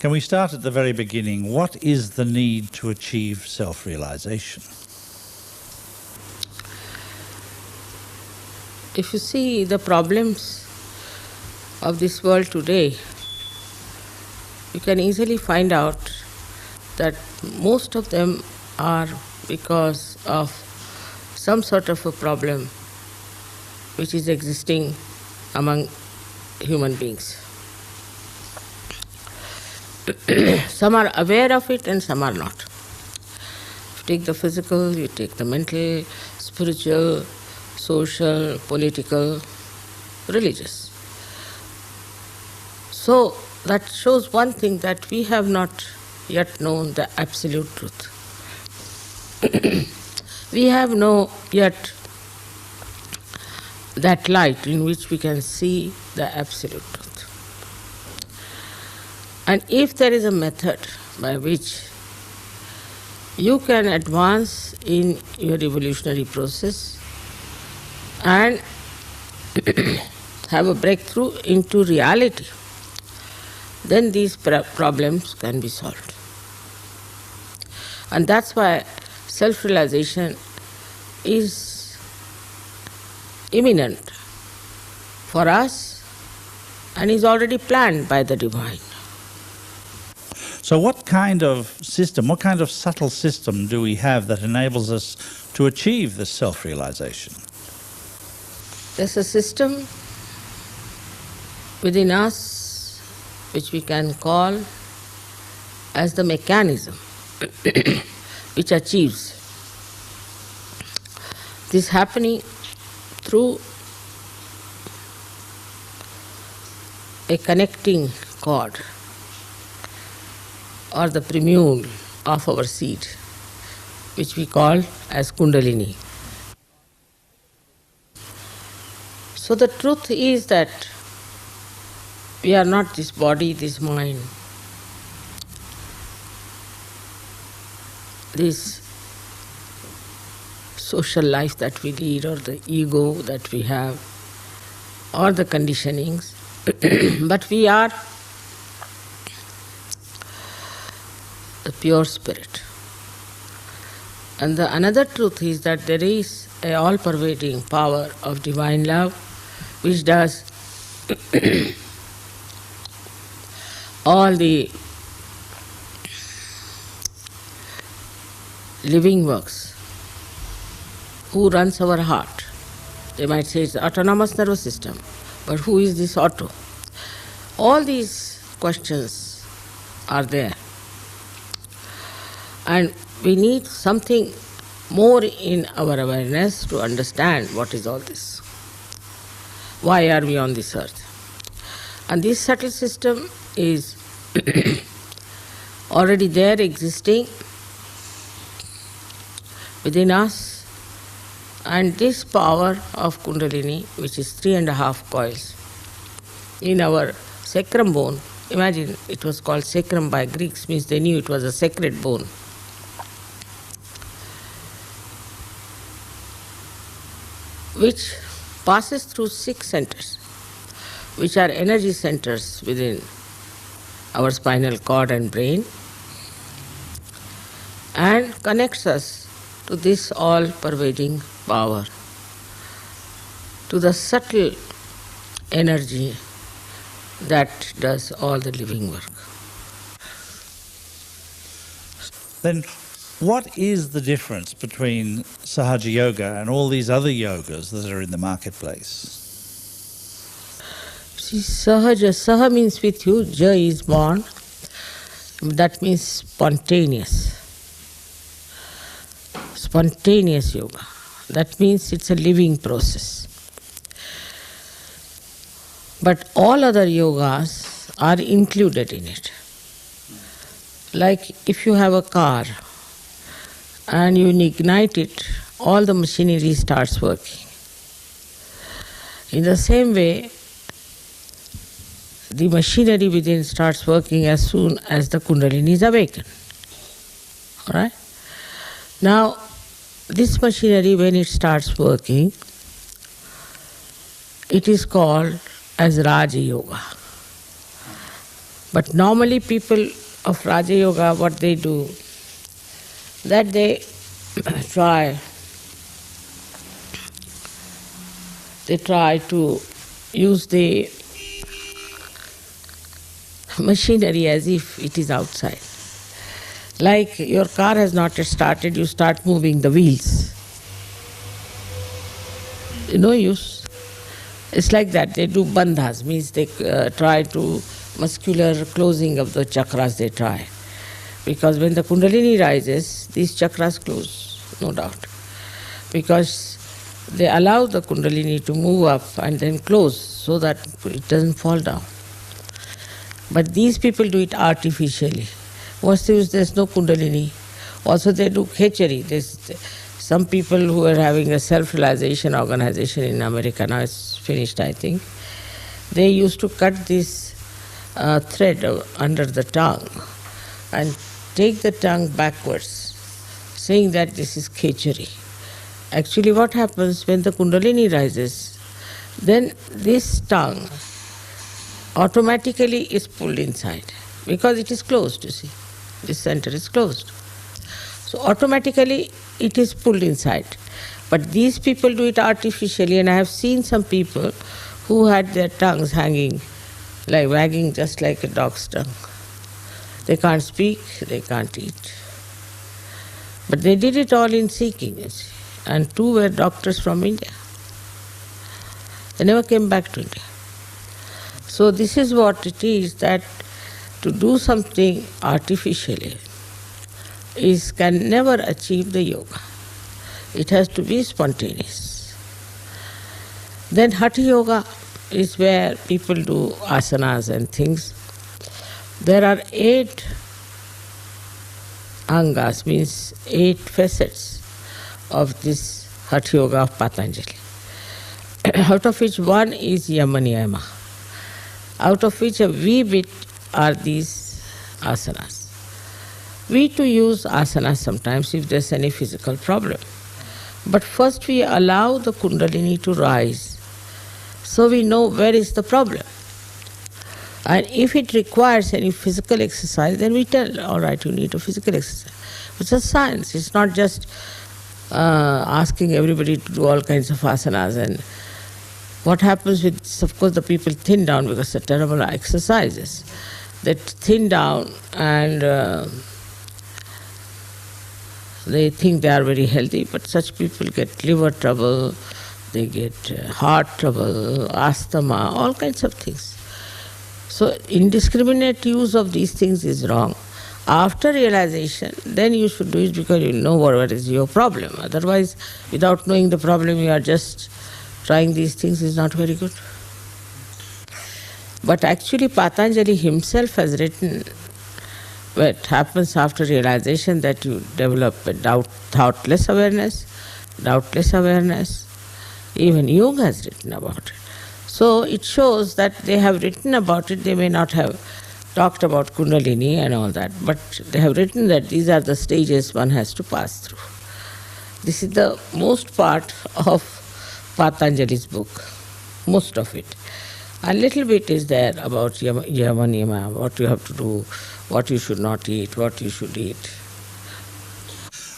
Can we start at the very beginning? What is the need to achieve self-realization? If you see the problems of this world today, you can easily find out that most of them are because of some sort of a problem which is existing among human beings. Some are aware of it and some are not. You take the physical, you take the mental, spiritual, social, political, religious. So that shows one thing, that we have not yet known the absolute truth. We have no yet that light in which we can see the absolute truth. And if there is a method by which you can advance in your evolutionary process and have a breakthrough into reality, then these problems can be solved. And that's why self-realization is imminent for us and is already planned by the Divine. So what kind of system, what kind of subtle system do we have that enables us to achieve this self-realization? There's a system within us which we can call as the mechanism which achieves this happening through a connecting cord or the primule of our seed, which we call as Kundalini. So the truth is that we are not this body, this mind, this social life that we lead, or the ego that we have, or the conditionings, but we are the pure spirit. And the another truth is that there is a all-pervading power of divine love which does all the living works. Who runs our heart? They might say it's the autonomous nervous system, but who is this auto? All these questions are there. And we need something more in our awareness to understand what is all this. Why are we on this earth? And this subtle system is already there, existing within us. And this power of Kundalini, which is 3.5 coils, in our sacrum bone, imagine it was called sacrum by Greeks, means they knew it was a sacred bone. Which passes through 6 centers, which are energy centers within our spinal cord and brain, and connects us to this all-pervading power, to the subtle energy that does all the living work. Then what is the difference between Sahaja Yoga and all these other yogas that are in the marketplace? See, Sahaja, Saha means with you, Ja is born, that means spontaneous. Spontaneous yoga. That means it's a living process. But all other yogas are included in it. Like if you have a car and you ignite it, all the machinery starts working. In the same way, the machinery within starts working as soon as the Kundalini is awakened. All right? Now, this machinery, when it starts working, it is called as Raja Yoga. But normally people of Raja Yoga, what they do, that they try to use the machinery as if it is outside. Like your car has not yet started, you start moving the wheels. No use. It's like that. They do bandhas, means they try to muscular closing of the chakras they try. Because when the kundalini rises, these chakras close, no doubt. Because they allow the kundalini to move up and then close so that it doesn't fall down. But these people do it artificially. What's the use? There's no kundalini. Also they do khechari. There's some people who are having a self-realization organization in America, now it's finished I think, they used to cut this thread under the tongue and take the tongue backwards, saying that this is khechari. Actually what happens when the kundalini rises, then this tongue automatically is pulled inside because it is closed, you see. This center is closed. So automatically it is pulled inside. But these people do it artificially, and I have seen some people who had their tongues hanging, like wagging just like a dog's tongue. They can't speak, they can't eat. But they did it all in seeking, you see. And two were doctors from India. They never came back to India. So this is what it is, that to do something artificially can never achieve the yoga. It has to be spontaneous. Then Hatha Yoga is where people do asanas and things. There are 8 angas, means 8 facets of this Hatha Yoga of Patanjali, out of which one is Yama Niyama, out of which a wee bit are these asanas. We too use asanas sometimes if there's any physical problem. But first we allow the kundalini to rise, so we know where is the problem. And if it requires any physical exercise, then we tell, all right, you need a physical exercise. It's a science, it's not just asking everybody to do all kinds of asanas. And what happens with, of course, the people thin down because they're terrible exercises. They thin down and they think they are very healthy, but such people get liver trouble, they get heart trouble, asthma, all kinds of things. So indiscriminate use of these things is wrong. After realization, then you should do it because you know what is your problem. Otherwise, without knowing the problem, you are just trying these things is not very good. But actually Patanjali himself has written what happens after realization, that you develop a thoughtless awareness. Even Jung has written about it. So it shows that they have written about it. They may not have talked about Kundalini and all that, but they have written that these are the stages one has to pass through. This is the most part of Patanjali's book, most of it. A little bit is there about Yama Niyama, what you have to do, what you should not eat, what you should eat.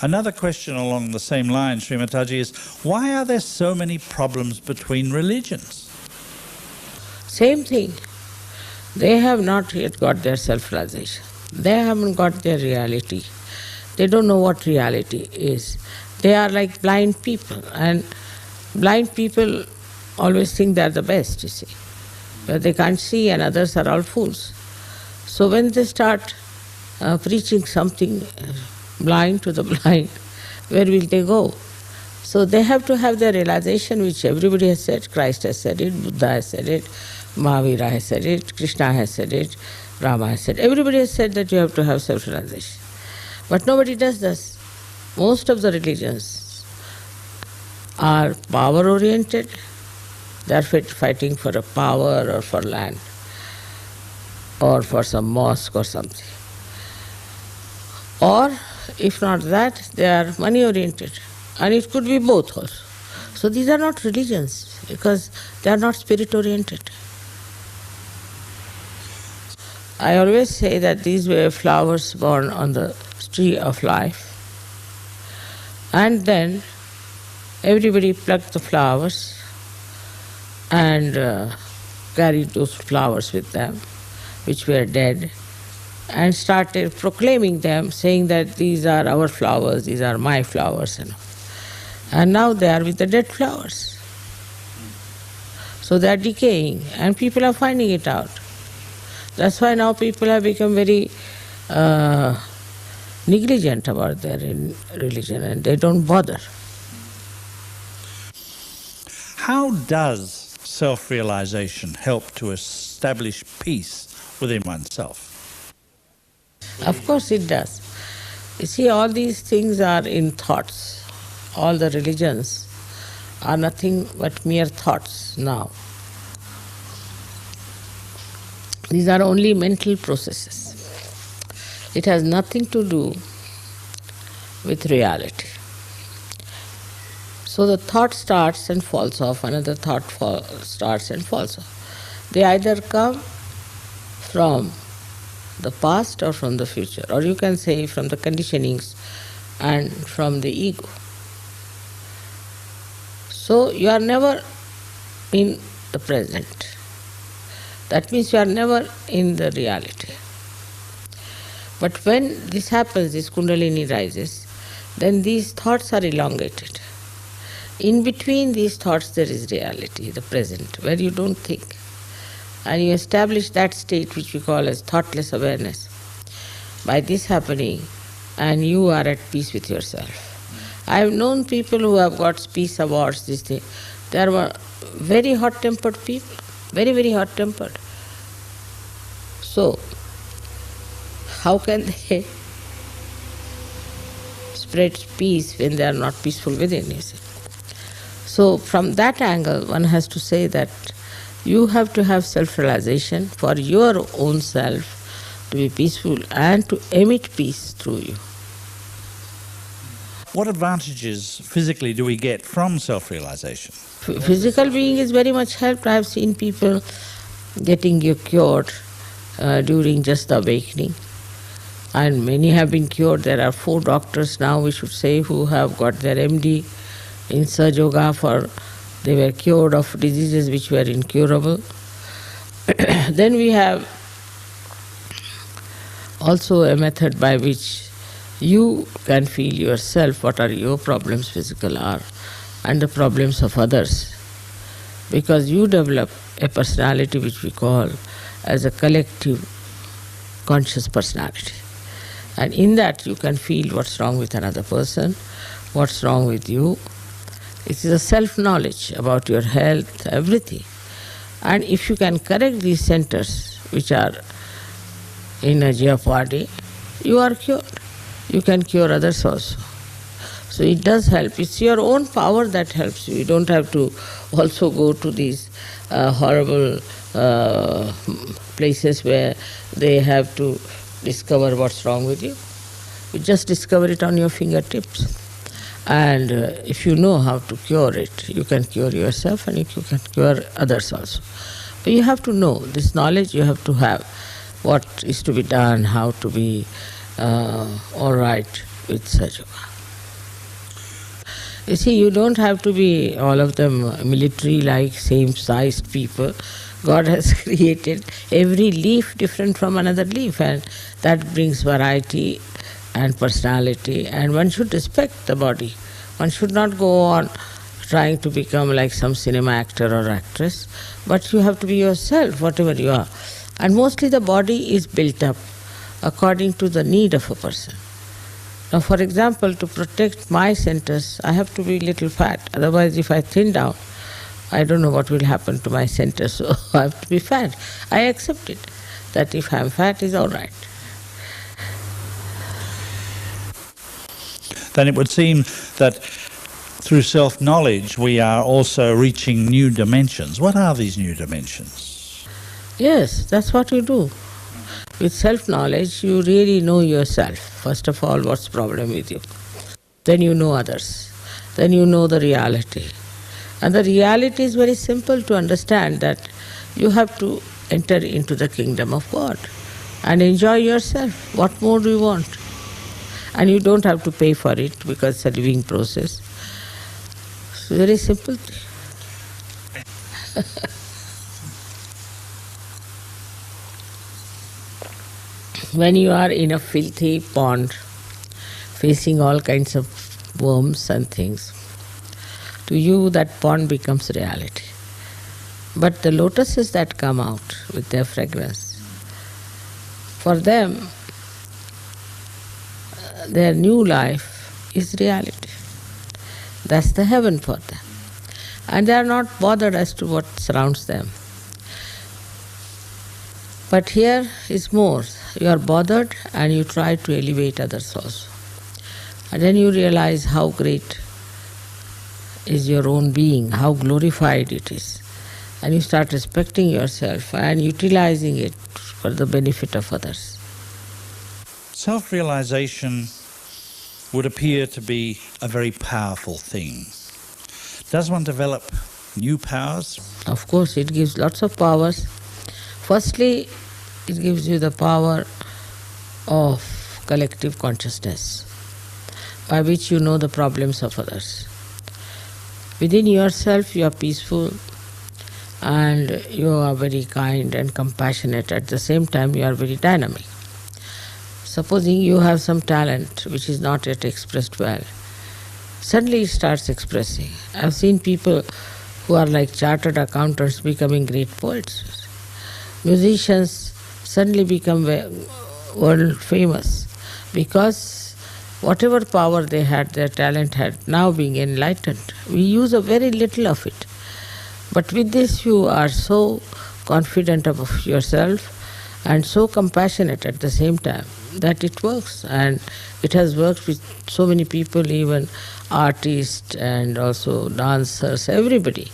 Another question along the same line, Srimataji, is why are there so many problems between religions? Same thing. They have not yet got their self-realization. They haven't got their reality. They don't know what reality is. They are like blind people, and blind people always think they are the best, you see. But they can't see, and others are all fools. So when they start preaching something blind to the blind, where will they go? So they have to have their realization, which everybody has said. Christ has said it, Buddha has said it, Mahavira has said it, Krishna has said it, Rama has said it. Everybody has said that you have to have self-realization. But nobody does this. Most of the religions are power-oriented. They are fighting for a power or for land or for some mosque or something. Or, if not that, they are money-oriented. And it could be both also. So these are not religions because they are not spirit-oriented. I always say that these were flowers born on the tree of life. And then everybody plucked the flowers and carried those flowers with them, which were dead, and started proclaiming them, saying that these are our flowers, these are my flowers. And now they are with the dead flowers. So they are decaying, and people are finding it out. That's why now people have become very negligent about their religion, and they don't bother. How does self-realization help to establish peace within oneself? Of course it does. You see, all these things are in thoughts. All the religions are nothing but mere thoughts now. These are only mental processes. It has nothing to do with reality. So the thought starts and falls off, another thought starts and falls off. They either come from the past or from the future, or you can say from the conditionings and from the ego. So you are never in the present. That means you are never in the reality. But when this happens, this Kundalini rises, then these thoughts are elongated. In between these thoughts there is reality, the present, where you don't think. And you establish that state which we call as thoughtless awareness. By this happening, and you are at peace with yourself. I have known people who have got peace awards, this thing. They are very hot-tempered people, very, very hot-tempered. So, how can they spread peace when they are not peaceful within, you see? So from that angle, one has to say that you have to have self-realization for your own self to be peaceful and to emit peace through you. What advantages physically do we get from self-realization? Physical being is very much helped. I have seen people getting cured during just the awakening. And many have been cured. There are 4 doctors now, we should say, who have got their MD in Sahaja Yoga for they were cured of diseases which were incurable. Then we have also a method by which you can feel yourself what are your problems physical are and the problems of others, because you develop a personality which we call as a collective conscious personality. And in that you can feel what's wrong with another person, what's wrong with you. It is a self-knowledge about your health, everything. And if you can correct these centers which are in a jeopardy, you are cured. You can cure others also. So it does help. It's your own power that helps you. You don't have to also go to these horrible places where they have to discover what's wrong with you. You just discover it on your fingertips. And if you know how to cure it, you can cure yourself and you can cure others also. But you have to know this knowledge, you have to have what is to be done, how to be all right with Sahaja Yoga. You see, you don't have to be all of them military-like, same-sized people. God has created every leaf different from another leaf, and that brings variety and personality, and one should respect the body. One should not go on trying to become like some cinema actor or actress, but you have to be yourself, whatever you are. And mostly the body is built up according to the need of a person. Now, for example, to protect my centers, I have to be little fat. Otherwise, if I thin down, I don't know what will happen to my centers, so I have to be fat. I accept it, that if I am fat, is all right. Then it would seem that through self-knowledge we are also reaching new dimensions. What are these new dimensions? Yes, that's what you do. With self-knowledge, you really know yourself. First of all, what's the problem with you? Then you know others. Then you know the reality. And the reality is very simple to understand, that you have to enter into the kingdom of God. and enjoy yourself. What more do you want? And you don't have to pay for it because it's a living process. It's very simple. When you are in a filthy pond, facing all kinds of worms and things, to you that pond becomes reality. But the lotuses that come out with their fragrance, for them, their new life is reality. That's the heaven for them. And they are not bothered as to what surrounds them. But here is more. You are bothered and you try to elevate others also. And then you realize how great is your own being, how glorified it is. And you start respecting yourself and utilizing it for the benefit of others. Self-realization would appear to be a very powerful thing. Does one develop new powers? Of course, it gives lots of powers. Firstly, it gives you the power of collective consciousness, by which you know the problems of others. Within yourself, you are peaceful and you are very kind and compassionate. At the same time, you are very dynamic. Supposing you have some talent which is not yet expressed well, suddenly it starts expressing. I've seen people who are like chartered accountants becoming great poets. Musicians suddenly become world famous because whatever power they had, their talent had, now being enlightened. We use a very little of it. But with this you are so confident of yourself and so compassionate at the same time that it works. And it has worked with so many people, even artists and also dancers. Everybody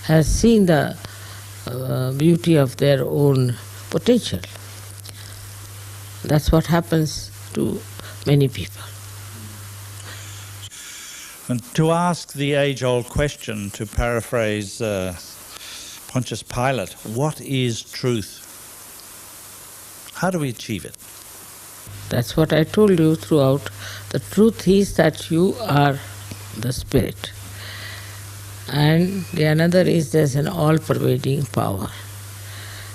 has seen the beauty of their own potential. That's what happens to many people. And to ask the age-old question, to paraphrase Pontius Pilate, what is truth? How do we achieve it? That's what I told you throughout. The truth is that you are the spirit. And the another is there's an all-pervading power.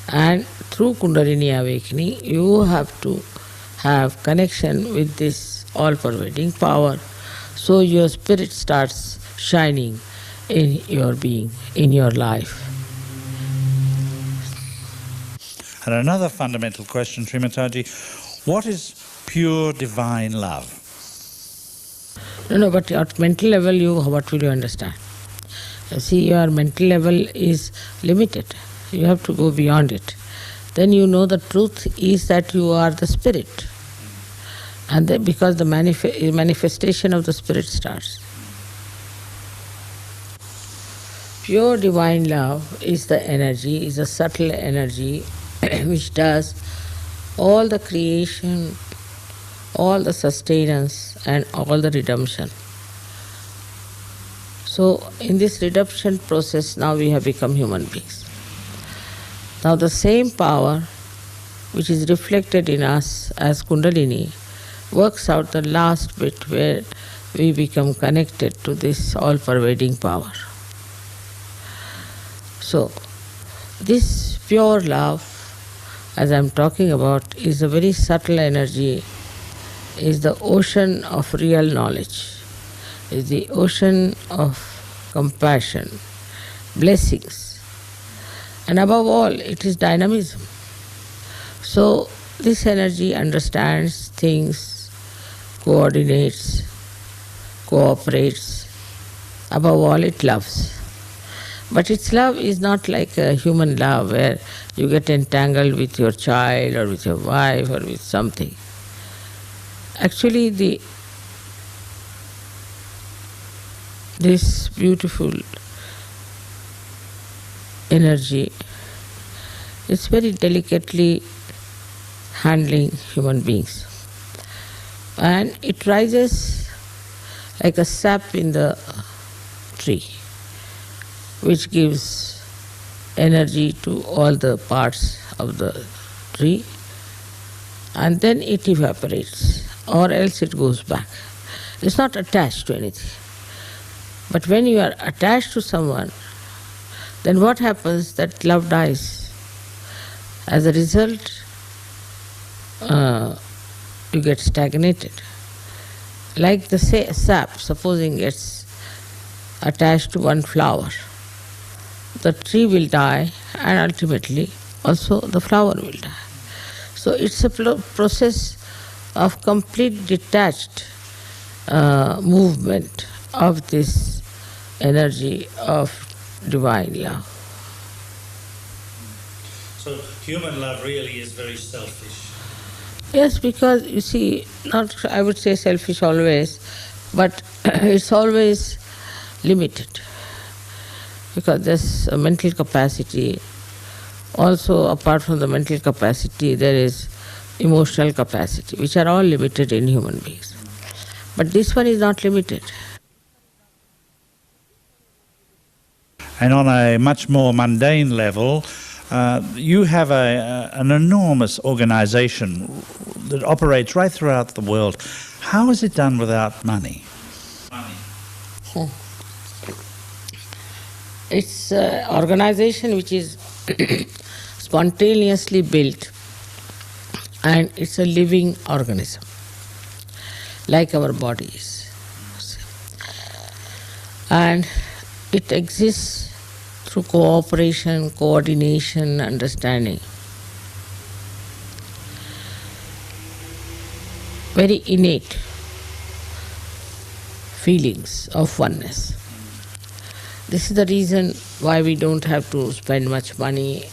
And through Kundalini awakening, you have to have connection with this all-pervading power. So your spirit starts shining in your being, in your life. And another fundamental question, Srimataji, what is pure divine love? No, but at mental level, what will you understand? See, your mental level is limited. You have to go beyond it. Then you know the truth is that you are the spirit. And then because the manifestation of the spirit starts. Pure divine love is the energy, is a subtle energy which does all the creation, all the sustenance and all the redemption. So in this redemption process now we have become human beings. Now the same power which is reflected in us as Kundalini works out the last bit where we become connected to this all-pervading power. So this pure love, as I am talking about, is a very subtle energy, is the ocean of real knowledge, is the ocean of compassion, blessings, and above all, it is dynamism. So this energy understands things, coordinates, cooperates, above all it loves. But its love is not like a human love where you get entangled with your child or with your wife or with something. Actually, this beautiful energy is very delicately handling human beings. And it rises like a sap in the tree, which gives energy to all the parts of the tree, and then it evaporates, or else it goes back. It's not attached to anything. But when you are attached to someone, then what happens? That love dies. As a result, you get stagnated. Like the sap, supposing it's attached to one flower, the tree will die, and ultimately also the flower will die. So it's a process of complete detached movement of this energy of divine love. So human love really is very selfish. Yes, because you see, not I would say selfish always, but it's always limited. Because there's a mental capacity. Also, apart from the mental capacity, there is emotional capacity, which are all limited in human beings. But this one is not limited. And on a much more mundane level, you have an enormous organization that operates right throughout the world. How is it done without money? It's an organization which is spontaneously built, and it's a living organism, like our bodies. And it exists through cooperation, coordination, understanding. Very innate feelings of oneness. This is the reason why we don't have to spend much money.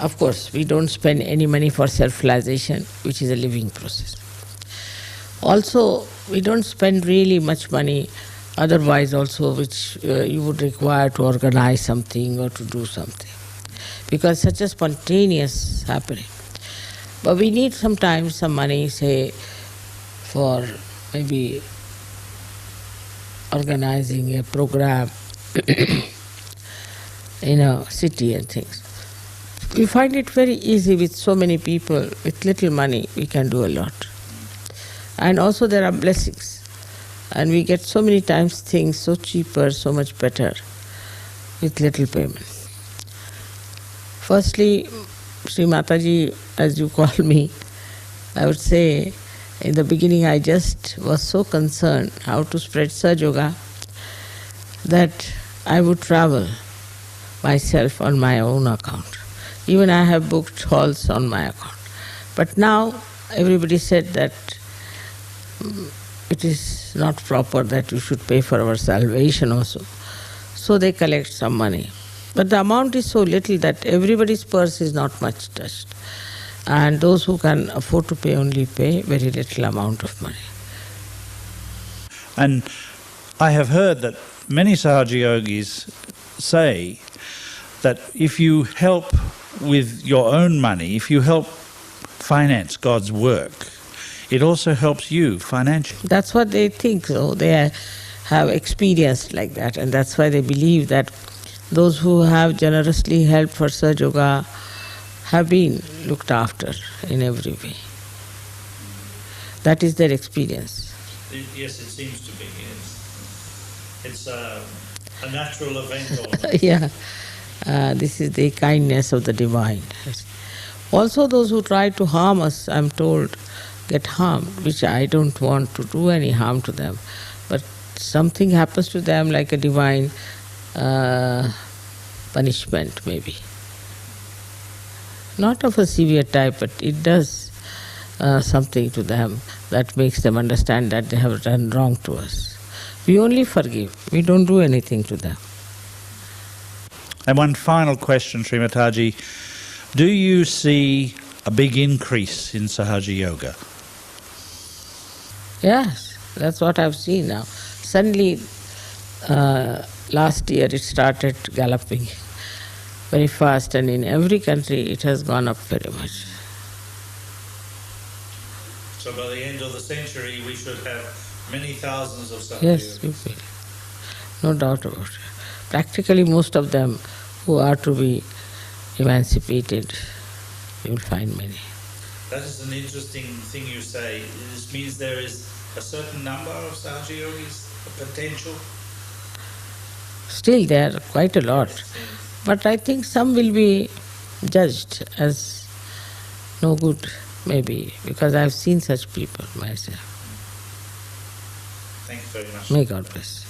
Of course, we don't spend any money for self-realization, which is a living process. Also, we don't spend really much money otherwise also, which you would require to organize something or to do something, because such a spontaneous happening. But we need sometimes some money, say, for maybe organizing a program in a city and things. We find it very easy with so many people. With little money, we can do a lot. And also there are blessings. And we get so many times things so cheaper, so much better with little payment. Firstly, Sri Mataji, as you call me, I would say in the beginning I just was so concerned how to spread Sahaja Yoga that I would travel myself on my own account. Even I have booked halls on my account. But now everybody said that it is not proper, that you should pay for our salvation also. So they collect some money. But the amount is so little that everybody's purse is not much touched. And those who can afford to pay only pay very little amount of money. And I have heard that many Sahaja Yogis say that if you help with your own money, if you help finance God's work, it also helps you financially. That's what they think, so they have experienced like that, and that's why they believe that those who have generously helped for Sahaja Yoga have been looked after in every way. That is their experience. Yes, it seems to be, yes. It's a natural event. Yeah, this is the kindness of the divine. Also those who try to harm us, I'm told, get harmed, which I don't want to do any harm to them. But something happens to them like a divine punishment maybe. Not of a severe type, but it does something to them that makes them understand that they have done wrong to us. We only forgive, we don't do anything to them. And one final question, Sri Mataji. Do you see a big increase in Sahaja Yoga? Yes, that's what I've seen now. Suddenly, last year it started galloping very fast, and in every country it has gone up very much. So by the end of the century we should have many thousands of Sahaja Yes, we will. No doubt about it. Practically most of them who are to be emancipated, you will find many. That is an interesting thing you say. This means there is a certain number of Sahaja Yogis, a potential. Still there are quite a lot. But I think some will be judged as no good, maybe, because I've seen such people myself. Thank you very much. May God bless.